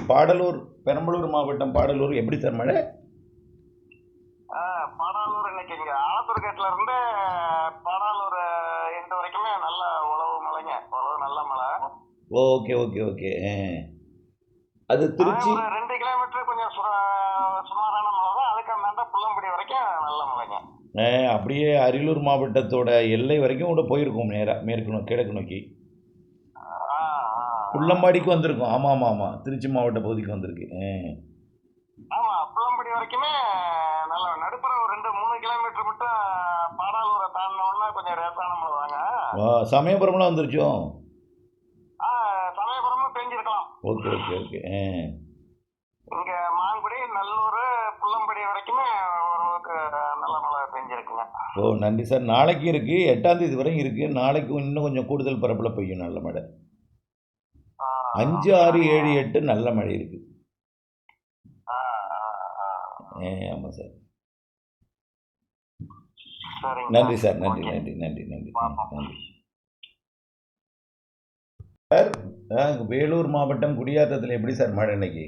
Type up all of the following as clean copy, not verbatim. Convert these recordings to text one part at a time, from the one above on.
பாடலூர், பெரம்பலூர் மாவட்டம் பாடலூர் எப்படி சார் மழை? பாடாலூர் இன்னைக்கு இங்க ஆலத்தூர்கேட்ல இருந்து பாடாலூர் எண்டு வரைக்குமே நல்ல உழவு மழைங்க. உழவு நல்ல மழை. Okay okay okay. அது திருச்சி 2 கிலோமீட்டர் கொஞ்சம் சுமாரான மழை தான். அதுக்கு அந்த புள்ளம்படி வரைக்கும் நல்ல மழைங்க. அப்படியே அரியலூர் மாவட்டத்தோட எல்லை வரைக்கும் கூட போயிருக்கோம், நேராக மேற்கு கிழக்கு நோக்கி புள்ளம்பாடிக்கு வந்திருக்கோம். ஆமாம் ஆமாம் ஆமாம், திருச்சி மாவட்ட பகுதிக்கு வந்திருக்கு. ஆமா, புள்ளம்படி வரைக்குமே நல்ல நடுப்புற ஒரு 2-3 கிலோமீட்டர் மட்டும் பாடாலூரை தாண்டினோன்னா கொஞ்சம் ரேசான மழை தாங்க. சமயபுரம்லாம் வந்துருச்சோ? சமயபுரமும் பெஞ்சிருக்கலாம். Okay okay okay. இங்க மாங்குடி, நல்லூர், புள்ளம்படி வரைக்குமே ஓரளவுக்கு நல்ல மழை பெஞ்சிருக்குங்க. நன்றி சார். நாளைக்கு இருக்குது, 8ஆம் தேதி வரையும் இருக்குது. நாளைக்கு இன்னும் கொஞ்சம் கூடுதல் பரப்பில் பெய்யும் நல்ல மழை. 5, 6, 7, 8 நல்ல மழை இருக்குது. ஆமாம் சார். நன்றி சார், நன்றி நன்றி நன்றி நன்றி நன்றி சார். வேலூர் மாவட்டம் குடியாத்தத்தில் எப்படி சார் மழை இன்னைக்கு?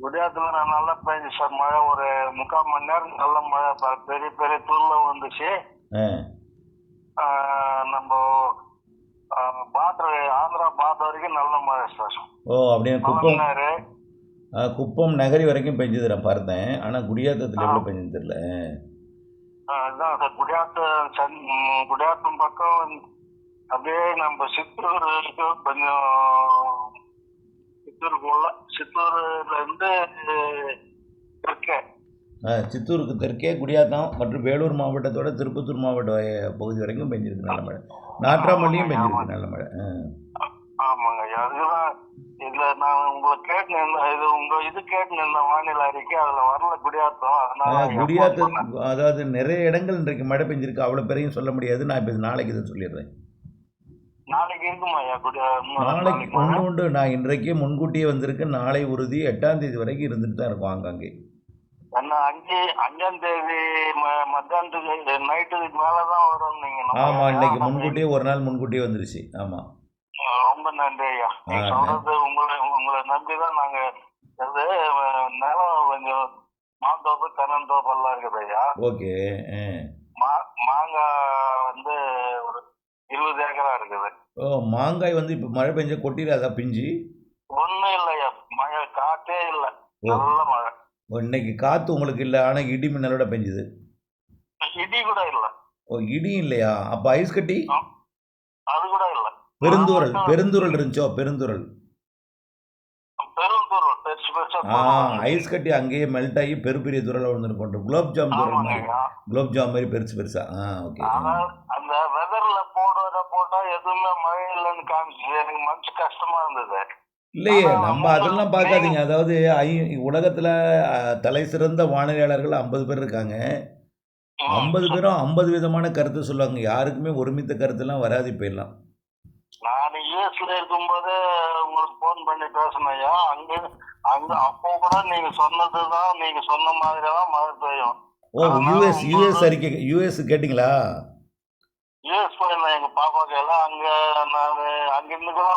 குடியாத்துல நல்லா பெஞ்சு சார் மழை. ஒரு 3/4 மணி நேரம் நல்ல மழை. பெரிய பெரிய தூர்ல வந்துச்சு. நம்ம பார்டர், ஆந்திரா பார்டர் வரைக்கும் நல்ல மழை சார். அப்படியே குப்பம் நகரி வரைக்கும் பெஞ்சது நான் பார்த்தேன். ஆனால் குடியாத்தத்தில் எவ்வளோ பெஞ்சது தெரியல. அதுதான் சார், குடியாத்தம் பக்கம் அப்படியே நம்ம சித்தூர் கொஞ்சம் சித்தூர்ல இருந்து தெற்கே, சித்தூருக்கு தெற்கே குடியாத்தம் மற்றும் வேலூர் மாவட்டத்தோட திருப்பத்தூர் மாவட்ட பகுதி வரைக்கும் பெஞ்சிருக்கு நல்ல மழை. நாற்றாமல்லியும் பெஞ்சிருக்கு நல்ல மழை. ஆமாங்க ஐயா. அதுதான் இதுல நான் உங்களை கேட்டேன், இது கேட்டேன் வானிலை அறிக்கை, அதுல வரல குடியாத்தம். அதனால குடியாத்தம் அதாவது நிறைய இடங்கள் இன்றைக்கு மழை பெஞ்சிருக்கு. அவ்வளோ பேரையும் சொல்ல முடியாது. நான் இப்போ நாளைக்கு இதை சொல்லிடுறேன். நாளைக்கு இருக்குமா ஐயா? நாளைக்கு உண்டு. நான் இன்றைக்கே முன்கூட்டியே வந்திருக்கு. நாளை உறுதி 8ஆம் தேதி வரைக்கும் இருந்துட்டு தான் இருக்கும் ஆங்காங்கே. 5ஆம் தேதி மத்தியானத்துக்கு நைட்டுக்கு மேலதான் வரும். நீங்க ஆமாம், இன்னைக்கு முன்கூட்டியே ஒரு நாள் முன்கூட்டியே வந்துருச்சு. ஆமாம், ரொம்ப நன்றி ஐயா. சொல்றது உங்களை நம்பிதான் நாங்க நிலம் கொஞ்சம் மாந்தோப்பு, தென்னந்தோப்பு எல்லாம் இருக்குது ஐயா. ஓகே. மாங்காய் ஒரு 20 ஏக்கரா இருக்குது. மாங்காய் இப்போ மழை பெஞ்ச கொட்டிடாதா பிஞ்சு? ஒன்றும் இல்லையா, மழை காற்றே இல்லை, நல்ல மழை. இன்னைக்கு காற்று உங்களுக்கு இல்லை, ஆனால் இடி மின்னலோட பெஞ்சுது. இடி கூட இல்லை. இடியும் இல்லையா? அப்போ ஐஸ் கட்டி அது கூட இல்லை. பெருந்துரல் இருந்துச்சோ? பெருந்துரல் ஐஸ் கட்டி அங்கேயே மெல்ட் ஆகி பெரிய துரலை வந்துருக்கோம். குலோப் ஜாம் மாதிரி பெருசா. ஓகே. அந்த வெதர்ல போட்டா எதுவுமே மழை இல்லைன்னு காமிச்சு எனக்கு மனசு கஷ்டமா இருந்தது. இல்லையே, நம்ம அதெல்லாம் பார்க்காதீங்க. அதாவது உலகத்துல தலை சிறந்த வானிலையாளர்கள் 50 பேர் இருக்காங்க. 50 பேரும் 50 விதமான கருத்து சொல்லுவாங்க. யாருக்குமே ஒருமித்த கருத்துலாம் வராது. போயிடலாம். நான் யூஎஸ்ல இருக்கும்போது உங்களுக்கு போன் பண்ணி பேசினையா, அங்க அப்போ கூட நீங்க சொன்னதுதான், நீங்க சொன்ன மாதிரிதான் மழை பெய்யும். யூஎஸ் கேட்டீங்களா? யூஎஸ் போயிருந்தேன் எங்க பாப்பாக்கு எல்லாம். அங்கிருந்து கூட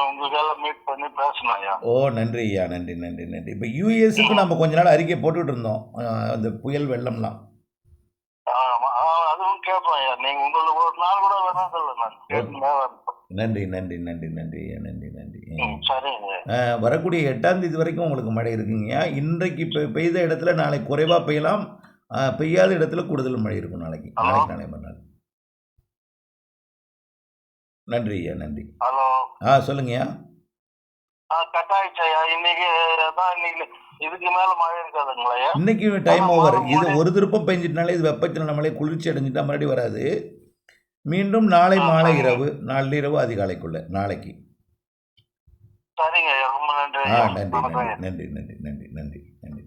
உங்களுக்கு எல்லாம் மீட் பண்ணி பேசினையா. நன்றி ஐயா, நன்றி நன்றி நன்றி. இப்போ யூஎஸ்க்கு நம்ம கொஞ்ச நாள் அறிக்கை போட்டுட்டு இருந்தோம், அந்த புயல் வெள்ளம்லாம். அதுவும் கேட்போம் ஐயா. நீங்க உங்களுக்கு ஒரு நாள் கூட வேணாம் சொல்ல. நன்றி நன்றி நன்றி நன்றி நன்றி நன்றி. சரிங்க. வரக்கூடிய 8ஆம் தேதி வரைக்கும் உங்களுக்கு மழை இருக்குங்க. இன்றைக்கு பெய்த இடத்துல நாளைக்கு குறைவா பெய்யலாம், பெய்யாத இடத்துல கூடுதல் மழை இருக்கும் நாளைக்கு நாளை மறுநாள். நன்றி ஐயா, நன்றி. ஹலோ. சொல்லுங்கய்யா. கட்டாயிச்சையா. இன்னைக்கு இதுக்கு மேல மழை இருக்காதுங்களா? இன்னைக்கு டைம் ஓவர். இது ஒரு திருப்பம் பெஞ்சிட்டனாலே இது வெப்பத்தினால மழை குளிர்ச்சி அடைஞ்சிட்டா மறுபடியும் வராது. மீண்டும் நாளை மாலை இரவு, நாளிரவு அதிகாலைக்குள்ள நாளைக்கு. சரிங்க, ரொம்ப நன்றி. நன்றி நன்றி நன்றி நன்றி நன்றி.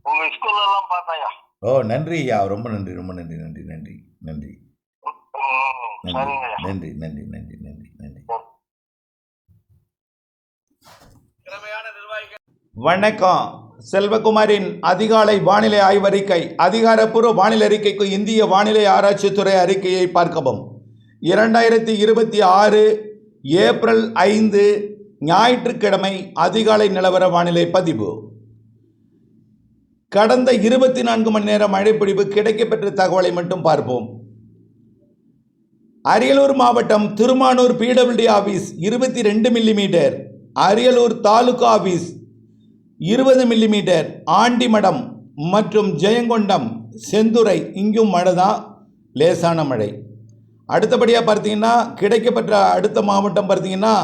உங்க ஸ்கூல்ல எல்லாம் பார்த்தாயா? நன்றி ஐயா, ரொம்ப நன்றி ரொம்ப நன்றி நன்றி நன்றி நன்றி நன்றி நன்றி நன்றி நன்றி நன்றி. வணக்கம். செல்வகுமாரின் அதிகாலை வானிலை ஆய்வறிக்கை. அதிகாரப்பூர்வ வானிலை அறிக்கைக்கு இந்திய வானிலை ஆராய்ச்சித்துறை அறிக்கையை பார்க்கவும். 2026 ஏப்ரல் 5 ஞாயிற்றுக்கிழமை அதிகாலை நிலவர வானிலை பதிவு. கடந்த 24 மணி நேர மழைப்பொழிவு கிடைக்கப்பெற்ற தகவலை மட்டும் பார்ப்போம். அரியலூர் மாவட்டம் Thirumanur PWD office 22 millimetre, Ariyalur taluka office 20 millimetre, Andimadam மற்றும் ஜெயங்கொண்டம், செந்துறை இங்கும் மழை தான், லேசான மழை. அடுத்தபடியாக பார்த்தீங்கன்னா கிடைக்கப்பெற்ற அடுத்த மாவட்டம் பார்த்தீங்கன்னா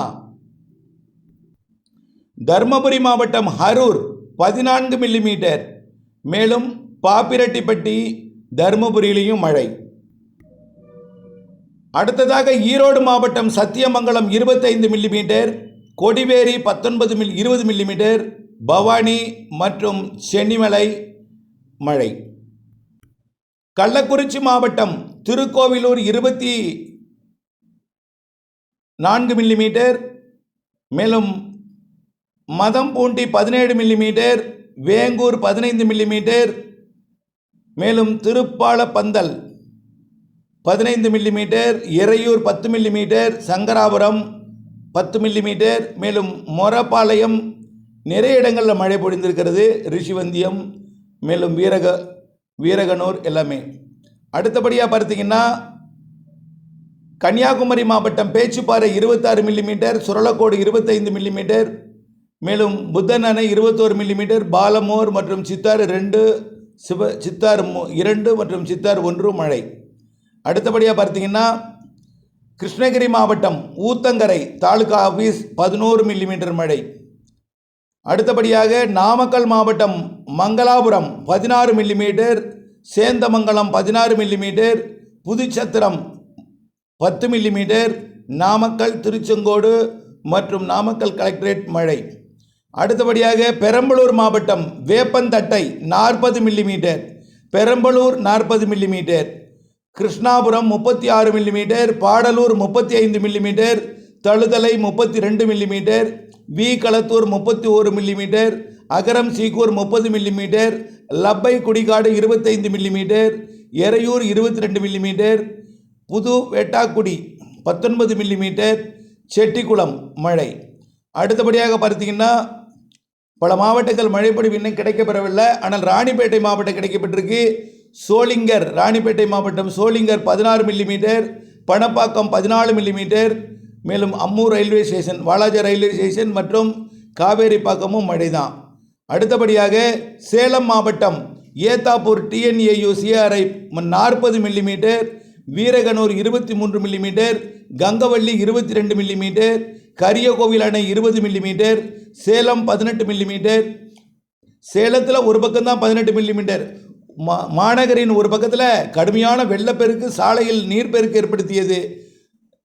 தர்மபுரி மாவட்டம் அரூர் 14 மில்லிமீட்டர், மேலும் பாப்பிரெட்டிப்பட்டி தர்மபுரியிலையும் மழை. அடுத்ததாக ஈரோடு மாவட்டம் சத்தியமங்கலம் 25 மில்லிமீட்டர், கொடிவேரி 20 மில்லிமீட்டர், பவானி மற்றும் சென்னிமலை மழை. கள்ளக்குறிச்சி மாவட்டம் திருக்கோவிலூர் 24 மில்லிமீட்டர், மேலும் மதம்பூண்டி 17 மில்லிமீட்டர், வேங்கூர் 15 மில்லிமீட்டர், மேலும் Tiruppalapandal 15 millimetre, Iraiyur 10 millimetre, Sankarapuram 10 millimetre, மேலும் மொரப்பாளையம் நிறைய இடங்களில் மழை பொழிந்திருக்கிறது. ரிஷிவந்தியம், மேலும் வீரகனூர் எல்லாமே. அடுத்தபடியாக பார்த்தீங்கன்னா கன்னியாகுமரி மாவட்டம் பேச்சுப்பாறை 26 மில்லிமீட்டர், சுரலக்கோடு 25 மில்லிமீட்டர், மேலும் புத்தன் அணை 21 மில்லிமீட்டர், பாலமோர் மற்றும் சித்தாறு 2, சித்தார் 2 மற்றும் சித்தார் 1 மழை. அடுத்தபடியாக பார்த்தீங்கன்னா கிருஷ்ணகிரி மாவட்டம் ஊத்தங்கரை தாலுகா ஆஃபீஸ் 11 மில்லிமீட்டர் மழை. அடுத்தபடியாக நாமக்கல் மாவட்டம் Mangalapuram 16 millimetre, Sendamangalam 16 millimetre, Puduchatram 10 millimetre, Namakkal, Tiruchengode மற்றும் நாமக்கல் கலெக்டரேட் மழை. அடுத்தபடியாக பெரம்பலூர் மாவட்டம் Veppanthattai 40 millimetre, Perambalur 40 millimetre, Krishnapuram 36 millimetre, Padalur 35 millimetre, Thaluthalai 32 millimetre, V Kalathur 31 millimetre, Agaram Seekur 30 millimetre, Labbai Kudikadu 25 millimetre, Eraiyur 22 millimetre, Pudhu Vettakudi 19 millimetre, Chettikulam மழை. அடுத்தபடியாக பார்த்தீங்கன்னா பல மாவட்டங்கள் மழைப்பொழிவு இன்னும் கிடைக்கப்பெறவில்லை. ஆனால் ராணிப்பேட்டை மாவட்டம் கிடைக்கப்பட்டிருக்கு. சோளிங்கர், ராணிப்பேட்டை மாவட்டம் சோளிங்கர் 16 மில்லிமீட்டர், பணப்பாக்கம் 14 மில்லிமீட்டர், மேலும் Ammur railway station, Walajah railway station மற்றும் காவேரிப்பாக்கமும் மழை தான். அடுத்தபடியாக சேலம் மாவட்டம் Ethapur TNAU CRI 40 millimetre, Veeraganur 23 millimetre, Gangavalli 22 millimetre, Kariyakovil அணை 20 மில்லிமீட்டர், சேலம் 18 மில்லிமீட்டர். சேலத்தில் ஒரு பக்கம்தான் 18 மில்லிமீட்டர். மாநகரின் ஒரு பக்கத்தில் கடுமையான வெள்ளப்பெருக்கு, சாலையில் நீர்ப்பெருக்கு ஏற்படுத்தியது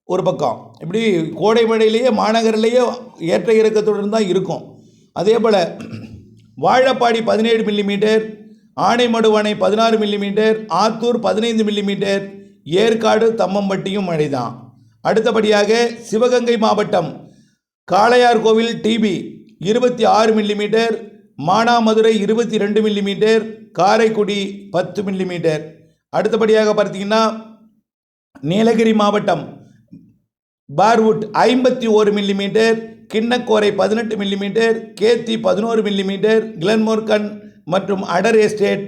ஒரு பக்கம். இப்படி கோடை மழையிலேயே மாநகரிலேயே ஏற்ற இறக்கத்துடன் தான் இருக்கும். அதே போல் Vazhapadi 17 millimetre, Anaimaduvanai 16 millimetre, Attur 15 millimetre, Yercaud தம்மம்பட்டியும் மழை தான். அடுத்தபடியாக சிவகங்கை மாவட்டம் Kalaiyar Kovil TB 26 millimetre, Manamadurai 22 millimetre, Karaikudi 10 millimetre. அடுத்தபடியாக பார்த்தீங்கன்னா நீலகிரி மாவட்டம் Parwood 51 millimetre, Kinnakorai 18 millimetre, Ketti 11 millimetre, Glenmorgan மற்றும் அடர் எஸ்டேட்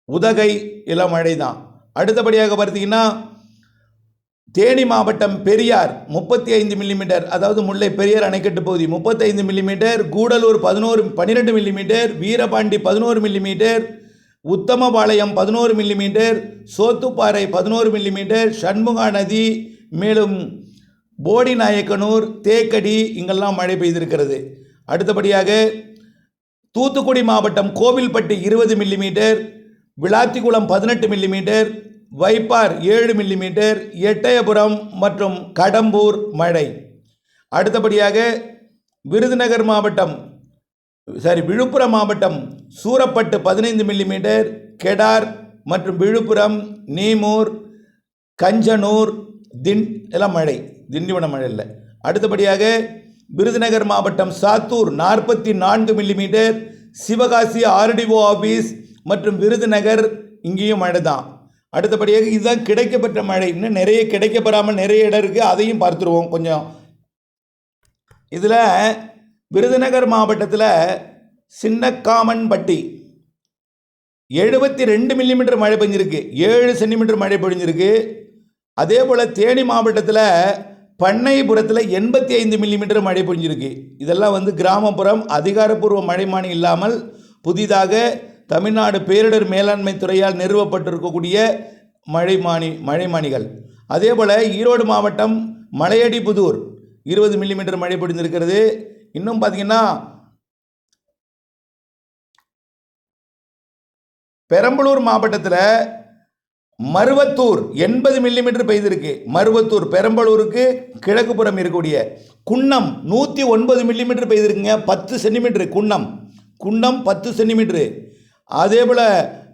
உதகை இளம் மழை தான். அடுத்தபடியாக பார்த்தீங்கன்னா தேனி மாவட்டம் பெரியார் 35 மில்லிமீட்டர், அதாவது முல்லை பெரியார் அணைக்கட்டு பகுதி 35 millimetre, Gudalur 12 millimetre, Veerapandi 11 millimetre, Uthamapalayam 11 millimetre, Sothuparai 11 millimetre, Shanmuga நதி, மேலும் போடிநாயக்கனூர், தேக்கடி இங்கெல்லாம் மழை பெய்திருக்கிறது. அடுத்தபடியாக தூத்துக்குடி மாவட்டம் கோவில்பட்டி 20 மில்லிமீட்டர், விளாத்திக்குளம் 18 மில்லிமீட்டர், வைப்பார் 7 மில்லிமீட்டர், எட்டயபுரம் மற்றும் கடம்பூர் மழை. அடுத்தபடியாக விழுப்புரம் மாவட்டம் சூரப்பட்டு 15 மில்லிமீட்டர், கெடார் மற்றும் விழுப்புரம், நீமூர், கஞ்சனூர், எல்லாம் மழை, திண்டிவனம் மழை இல்லை. அடுத்தபடியாக விருதுநகர் மாவட்டம் Sattur 44 millimetre, Sivakasi RTO office மற்றும் விருதுநகர் இங்கேயும் மழை தான். அடுத்தபடியாக இதுதான் கிடைக்கப்பெற்ற மழை. இன்னும் நிறைய கிடைக்கப்பெறாமல் நிறைய இடம் இருக்குது, அதையும் பார்த்துருவோம் கொஞ்சம். இதில் விருதுநகர் மாவட்டத்தில் சின்னக்காமன்பட்டி 72 மில்லிமீட்டர் மழை பெஞ்சிருக்கு, 7 சென்டிமீட்டர் மழை பொழிஞ்சிருக்கு. அதே போல் தேனி மாவட்டத்தில் பண்ணைபுரத்தில் 85 மில்லிமீட்டர் மழை பொழிஞ்சிருக்கு. இதெல்லாம் கிராமப்புறம், அதிகாரப்பூர்வ மழைமானி இல்லாமல் புதிதாக தமிழ்நாடு பேரிடர் மேலாண்மை துறையால் நிறுவப்பட்டிருக்கக்கூடிய மழைமானிகள். அதே போல் ஈரோடு மாவட்டம் மலையடிபுதூர் 20 மில்லிமீட்டர் மழை பொழிந்திருக்கிறது. இன்னும் பார்த்தீங்கன்னா பெரம்பலூர் மாவட்டத்தில் மருவத்தூர் 80 மில்லிமீட்டர் பெய்திருக்கு. மருவத்தூர் பெரம்பலூருக்கு கிழக்கு புறம் இருக்கக்கூடிய குன்னம் 109 மில்லிமீட்டர் பெய்திருக்குங்க, 10 சென்டிமீட்டர். குன்னம் 10 சென்டிமீட்டரு. அதே போல்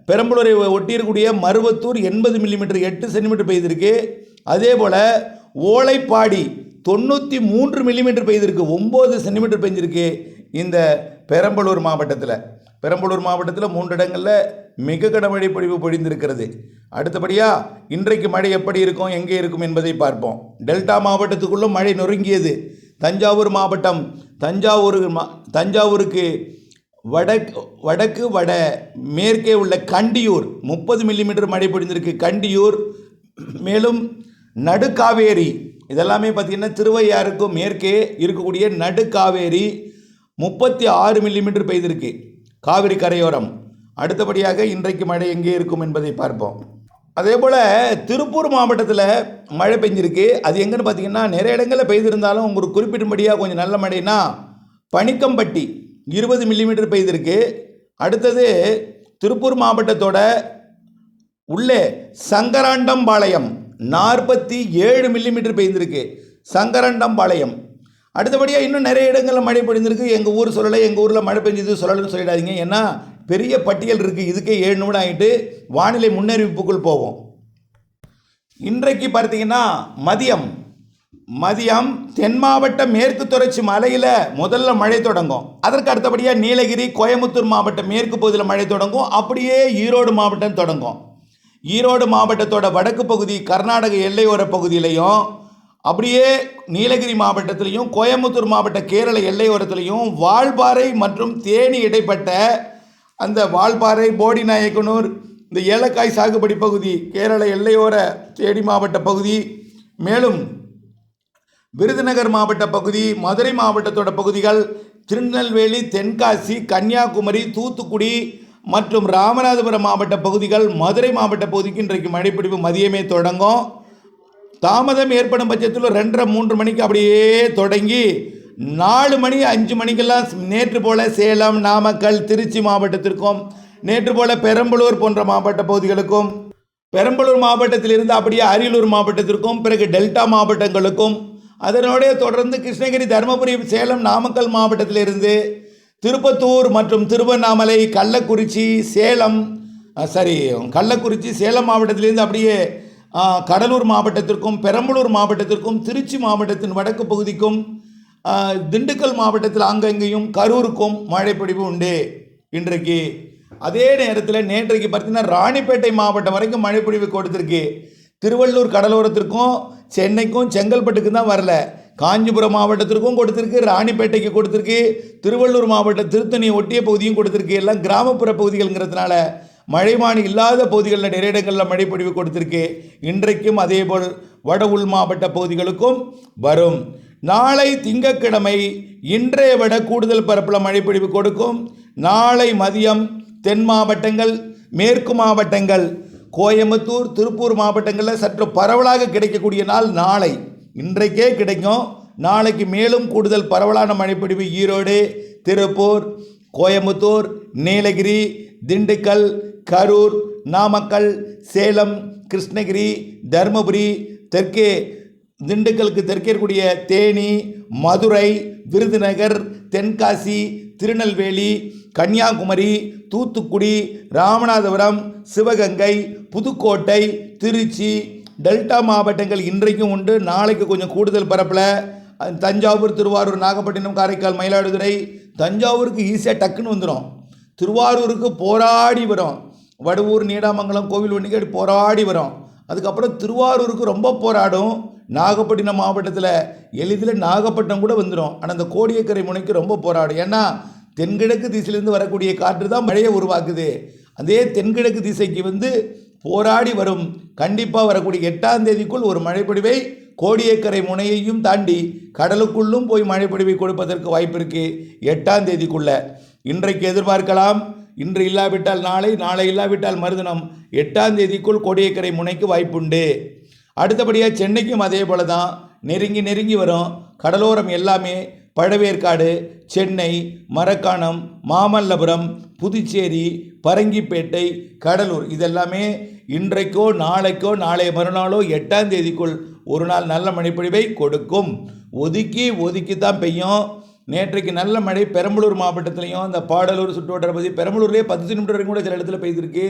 பெரம்பலூரை ஒட்டியிருக்கக்கூடிய மருவத்தூர் 80 மில்லிமீட்டர் 8 சென்டிமீட்டர் பெய்திருக்கு. அதே போல் ஓலைப்பாடி 93 மில்லிமீட்டர் பெய்திருக்கு, 9 சென்டிமீட்டர் பெய்திருக்கு இந்த பெரம்பலூர் மாவட்டத்தில். பெரம்பலூர் மாவட்டத்தில் 3 இடங்களில் மிக கனமழை பொழிவு பொழிந்திருக்கிறது. அடுத்தபடியாக இன்றைக்கு மழை எப்படி இருக்கும், எங்கே இருக்கும் என்பதை பார்ப்போம். டெல்டா மாவட்டத்துக்குள்ளும் மழை நொறுங்கியது. தஞ்சாவூர் மாவட்டம், தஞ்சாவூருக்கு வடக்கு வட மேற்கே உள்ள கண்டியூர் 30 மில்லிமீட்டர் மழை பொழிந்திருக்கு, கண்டியூர். மேலும் நடுக்காவேரி, இதெல்லாமே பார்த்திங்கன்னா திருவையாறுக்கும் மேற்கே இருக்கக்கூடிய நடுக்காவேரி 36 மில்லிமீட்டர் பெய்திருக்கு, காவிரி கரையோரம். அடுத்தபடியாக இன்றைக்கு மழை எங்கே இருக்கும் என்பதை பார்ப்போம். அதே போல் திருப்பூர் மாவட்டத்தில் மழை பெஞ்சிருக்கு. அது எங்கன்னு பார்த்தீங்கன்னா நிறைய இடங்களில் பெய்திருந்தாலும் உங்களுக்கு குறிப்பிடும்படியாக கொஞ்சம் நல்ல மழைனா பனிக்கம்பட்டி 20 மில்லிமீட்டர் பெய்திருக்கு. அடுத்தது திருப்பூர் மாவட்டத்தோட உள்ளே சங்கராண்டம்பாளையம் 47 மில்லிமீட்டர் பெய்திருக்கு, சங்கராண்டம்பாளையம். அடுத்தபடியாக இன்னும் நிறைய இடங்களில் மழை பொழிந்திருக்கு. எங்கள் ஊர் சொல்லலை, எங்கள் ஊரில் மழை பெஞ்சது சொல்லலைன்னு சொல்லிடாதீங்க. ஏன்னா பெரிய பட்டியல் இருக்குது. இதுக்கே 7 நிமிடம் ஆகிட்டு வானிலை முன்னறிவிப்புக்குள் போவோம். இன்றைக்கு பார்த்தீங்கன்னா மதியம் தென் மாவட்ட மேற்கு தொடர்ச்சி மலையில் முதல்ல மழை தொடங்கும். அதற்கு அடுத்தபடியாக நீலகிரி, கோயம்புத்தூர் மாவட்ட மேற்கு பகுதியில் மழை தொடங்கும். அப்படியே ஈரோடு மாவட்டம் தொடங்கும். ஈரோடு மாவட்டத்தோட வடக்கு பகுதி கர்நாடக எல்லையோர பகுதியிலையும், அப்படியே நீலகிரி மாவட்டத்திலையும், கோயம்புத்தூர் மாவட்ட கேரள எல்லையோரத்திலையும், வால்பாறை மற்றும் தேனி இடைப்பட்ட அந்த வால்பாறை, போடிநாயக்கனூர், இந்த ஏலக்காய் சாகுபடி பகுதி, கேரள எல்லையோர தேனி மாவட்ட பகுதி, மேலும் விருதுநகர் மாவட்ட பகுதி, மதுரை மாவட்டத்தோட பகுதிகள், திருநெல்வேலி, தென்காசி, கன்னியாகுமரி, தூத்துக்குடி மற்றும் ராமநாதபுரம் மாவட்ட பகுதிகள், மதுரை மாவட்ட பகுதிக்கு இன்றைக்கு மழைப்பிடிப்பு மதியமே தொடங்கும். தாமதம் ஏற்படும் பட்சத்தில் 2:30-3 மணிக்கு அப்படியே தொடங்கி 4 மணி 5 மணிக்கெல்லாம் நேற்று போல் சேலம், நாமக்கல், திருச்சி மாவட்டத்திற்கும், நேற்று போல் பெரம்பலூர் போன்ற மாவட்ட பகுதிகளுக்கும், பெரம்பலூர் மாவட்டத்திலிருந்து அப்படியே அரியலூர் மாவட்டத்திற்கும், பிறகு டெல்டா மாவட்டங்களுக்கும், அதனோடைய தொடர்ந்து கிருஷ்ணகிரி, தருமபுரி, சேலம், நாமக்கல் மாவட்டத்திலிருந்து திருப்பத்தூர் மற்றும் திருவண்ணாமலை, கள்ளக்குறிச்சி, சேலம் மாவட்டத்திலிருந்து அப்படியே கடலூர் மாவட்டத்திற்கும், பெரம்பலூர் மாவட்டத்திற்கும், திருச்சி மாவட்டத்தின் வடக்கு பகுதிக்கும், திண்டுக்கல் மாவட்டத்தில் அங்கங்கேயும், கரூருக்கும் மழைப்பிடிப்பு உண்டு இன்றைக்கு. அதே நேரத்தில் நேற்றைக்கு பார்த்தீங்கன்னா ராணிப்பேட்டை மாவட்டம் வரைக்கும் மழைப்பிடிப்பு கொடுத்துருக்கு. திருவள்ளூர் கடலோரத்திற்கும், சென்னைக்கும், செங்கல்பட்டுக்கும் தான் வரல. காஞ்சிபுரம் மாவட்டத்திற்கும் கொடுத்துருக்கு, ராணிப்பேட்டைக்கு கொடுத்துருக்கு, திருவள்ளூர் மாவட்டம் திருத்தணி ஒட்டிய பகுதியும் கொடுத்துருக்கு. எல்லாம் கிராமப்புற பகுதிகள்ங்கிறதுனால மழைமானி இல்லாத பகுதிகளில் நிறைய இடங்களில் மழைப்பொழிவு கொடுத்துருக்கு. இன்றைக்கும் அதேபோல் வட உள் மாவட்ட பகுதிகளுக்கும் வரும். நாளை திங்கட்கிழமை இன்றைய விட கூடுதல் பரப்பில் மழைப்பொழிவு கொடுக்கும். நாளை மதியம் தென் மாவட்டங்கள், மேற்கு மாவட்டங்கள், கோயம்புத்தூர், திருப்பூர் மாவட்டங்களில் சற்று பரவலாக கிடைக்கக்கூடிய நாள் நாளை. இன்றைக்கே கிடைக்கும். நாளைக்கு மேலும் கூடுதல் பரவலான மழைப்பொழிவு ஈரோடு, திருப்பூர், கோயம்புத்தூர், நீலகிரி, திண்டுக்கல், கரூர், நாமக்கல், சேலம், கிருஷ்ணகிரி, தருமபுரி, தெற்கே திண்டுக்கலுக்கு தெற்கே இருக்கக்கூடிய தேனி, மதுரை, விருதுநகர், தென்காசி, திருநெல்வேலி, கன்னியாகுமரி, தூத்துக்குடி, ராமநாதபுரம், சிவகங்கை, புதுக்கோட்டை, திருச்சி, டெல்டா மாவட்டங்கள் இன்றைக்கும் உண்டு. நாளைக்கு கொஞ்சம் கூடுதல் பரப்பில் தஞ்சாவூர், திருவாரூர், நாகப்பட்டினம், காரைக்கால், மயிலாடுதுறை. தஞ்சாவூருக்கு ஈஸியாக டக்குன்னு வந்துடும். திருவாரூருக்கு போராடி வரும். வடுவூர், நீடாமங்கலம், கோவில், வண்டிக்காடு போராடி வரும். அதுக்கப்புறம் திருவாரூருக்கு ரொம்ப போராடும். நாகப்பட்டினம் மாவட்டத்தில் எளிதில் நாகப்பட்டினம் கூட வந்துடும். ஆனால் அந்த கோடியக்கரை முனைக்கு ரொம்ப போராடும். ஏன்னா தென்கிழக்கு திசையிலேருந்து வரக்கூடிய காற்று தான் மழையை உருவாக்குது. அதே தென்கிழக்கு திசைக்கு வந்து போராடி வரும். கண்டிப்பாக வரக்கூடிய 8ஆம் தேதிக்குள் ஒரு மழைப்பொழிவை கோடியக்கரை முனையையும் தாண்டி கடலுக்குள்ளும் போய் மழைப்பொழிவை கொடுப்பதற்கு வாய்ப்பு இருக்குது. 8ஆம் தேதிக்குள்ளே இன்றைக்கு எதிர்பார்க்கலாம். இன்று இல்லாவிட்டால் நாளை, நாளை இல்லாவிட்டால் மறுதினம் 8ஆம் தேதிக்குள் கோடியக்கரை முனைக்கு வாய்ப்புண்டு. அடுத்தபடியாக சென்னைக்கும் அதே போல தான் நெருங்கி நெருங்கி வரும். கடலோரம் எல்லாமே பழவேற்காடு, சென்னை, மரக்காணம், மாமல்லபுரம், புதுச்சேரி, பரங்கிப்பேட்டை, கடலூர் இதெல்லாமே இன்றைக்கோ நாளைக்கோ நாளைய மறுநாளோ 8ஆம் தேதிக்குள் ஒரு நாள் நல்ல மழைப்பொழிவை கொடுக்கும். ஒதுக்கி தான் பெய்யும். நேற்றைக்கு நல்ல மழை பெரம்பலூர் மாவட்டத்திலையும் அந்த பாடலூர் சுற்றுவட்டார பகுதி பெரம்பலூர்லேயே 10 சென்டிமீட்டர் வரைக்கும் கூட சில இடத்துல பெய்திருக்கு.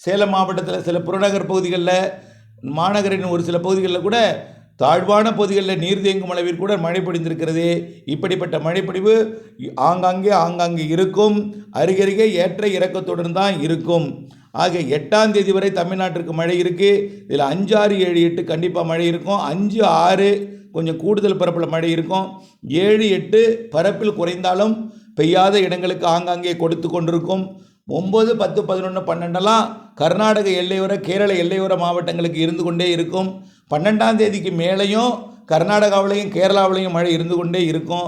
சேலம் மாவட்டத்தில் சில புறநகர் பகுதிகளில், மாநகரின் ஒரு சில பகுதிகளில் கூட தாழ்வான பகுதிகளில் நீர் தேங்கும் அளவில் கூட மழை பொழிந்திருக்கிறது. இப்படிப்பட்ட மழைப்பொழிவு ஆங்காங்கே இருக்கும். அருகருகே ஏற்ற இறக்கத்துடன் தான் இருக்கும். ஆக 8ஆம் தேதி வரை தமிழ்நாட்டிற்கு மழை இருக்குது. இதில் 5, 6, 7, 8 கண்டிப்பாக மழை இருக்கும். 5, 6 கொஞ்சம் கூடுதல் பரப்பில் மழை இருக்கும். 7, 8 பரப்பில் குறைந்தாலும் பெய்யாத இடங்களுக்கு ஆங்காங்கே கொடுத்து கொண்டிருக்கும். 9, 10, 11, 12 கர்நாடக எல்லையோர கேரள எல்லையோர மாவட்டங்களுக்கு இருந்து கொண்டே இருக்கும். 12ஆம் தேதிக்கு மேலேயும் கர்நாடகாவிலையும் கேரளாவிலையும் மழை இருந்து கொண்டே இருக்கும்.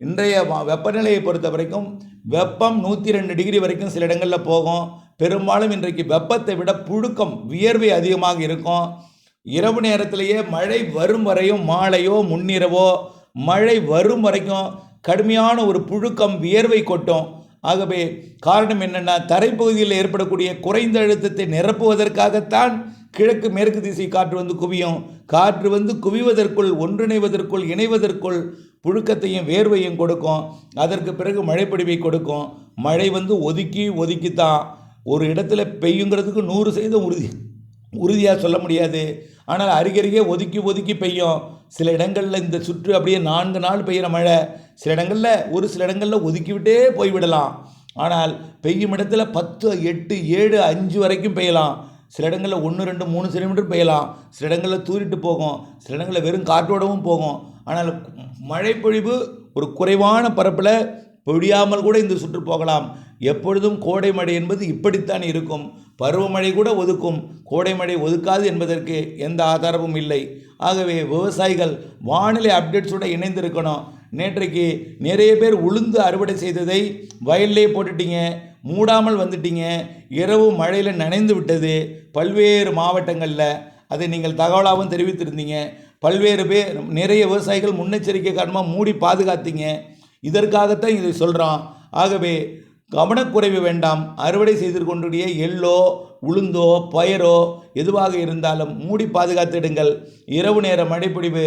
இன்றைய வெப்பநிலையை பொறுத்த வரைக்கும் வெப்பம் 102 டிகிரி வரைக்கும் சில இடங்களில் போகும். பெரும்பாலும் இன்றைக்கு வெப்பத்தை விட புழுக்கம், வியர்வை அதிகமாக இருக்கும். இரவு நேரத்திலேயே மழை வரும் வரையும், மாலையோ முன்னிரவோ மழை வரும் வரைக்கும் கடுமையான ஒரு புழுக்கம், வியர்வை கொட்டும். ஆகவே காரணம் என்னென்னா, தரைப்பகுதியில் ஏற்படக்கூடிய குறைந்த அழுத்தத்தை நிரப்புவதற்காகத்தான் கிழக்கு மேற்கு திசை காற்று வந்து குவியும். காற்று வந்து குவிவதற்குள், ஒன்றிணைவதற்குள், இணைவதற்குள் புழுக்கத்தையும் வேர்வையும் கொடுக்கும். அதற்கு பிறகு மழைப்பொழிவை கொடுக்கும். மழை வந்து ஒதுக்கித்தான் ஒரு இடத்துல பெய்யுங்கிறதுக்கு 100% உறுதியாக சொல்ல முடியாது. ஆனால் அருகருகே ஒதுக்கி பெய்யும். சில இடங்களில் இந்த சுற்று அப்படியே 4 நாள் பெய்கிற மழை, சில இடங்களில் ஒரு சில இடங்களில் ஒதுக்கிவிட்டே போய்விடலாம். ஆனால் பெய்யும் இடத்துல 10, 8, 7, 5 வரைக்கும் பெய்யலாம். சில இடங்களில் 1, 2, 3 சென்டிமீட்டர் பெய்யலாம். சில இடங்களில் தூரிட்டு போகும். சில இடங்களில் வெறும் காற்றோடவும் போகும். ஆனால் மழைப்பொழிவு ஒரு குறைவான பரப்பில் பொழியாமல் கூட இந்த சுற்று போகலாம். எப்பொழுதும் கோடை மழை என்பது இப்படித்தான் இருக்கும். பருவமழை கூட ஒதுக்கும், கோடை மழை ஒதுக்காது என்பதற்கு எந்த ஆதாரமும் இல்லை. ஆகவே விவசாயிகள் வானிலை அப்டேட்ஸோடு இணைந்திருக்கணும். நேற்றைக்கு நிறைய பேர் உளுந்து அறுவடை செய்ததை வயல்லே போட்டுட்டீங்க, மூடாமல் வந்துட்டீங்க. இரவு மழையில் நனைந்து விட்டது பல்வேறு மாவட்டங்களில். அதை நீங்கள் தகவலாகவும் தெரிவித்திருந்தீங்க. பல்வேறு பேர், நிறைய விவசாயிகள் முன்னெச்சரிக்கை காரணமாக மூடி பாதுகாத்தீங்க. இதற்காகத்தான் இதை சொல்கிறோம். ஆகவே கவனக்குறைவு வேண்டாம். அறுவடை செய்து கொண்டுடைய எள்ளோ, உளுந்தோ, பயரோ எதுவாக இருந்தாலும் மூடி பாதுகாத்திடுங்கள். இரவு நேர மழைப்பொழிவு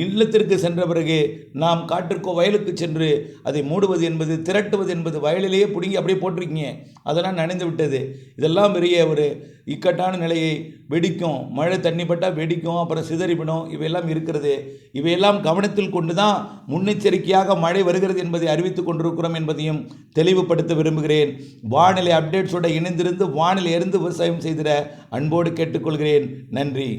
இல்லத்திற்கு சென்ற பிறகு நாம் காட்டிற்கோ வயலுக்கு சென்று அதை மூடுவது என்பது, திரட்டுவது என்பது, வயலிலேயே பிடுங்கி அப்படியே போட்டிருக்கீங்க, அதெல்லாம் நனைந்து விட்டது. இதெல்லாம் பெரிய ஒரு இக்கட்டான நிலையை வெடிக்கும். மழை தண்ணி பட்டால் வெடிக்கும், அப்புறம் சிதறிவிடும். இவையெல்லாம் இருக்கிறது. இவையெல்லாம் கவனத்தில் கொண்டு தான் முன்னெச்சரிக்கையாக மழை வருகிறது என்பதை அறிவித்துக் கொண்டிருக்கிறோம் என்பதையும் தெளிவுபடுத்த விரும்புகிறேன். வானிலை அப்டேட்ஸோடு இணைந்திருந்து வானிலை இருந்து விவசாயம் செய்திட அன்போடு கேட்டுக்கொள்கிறேன். நன்றி.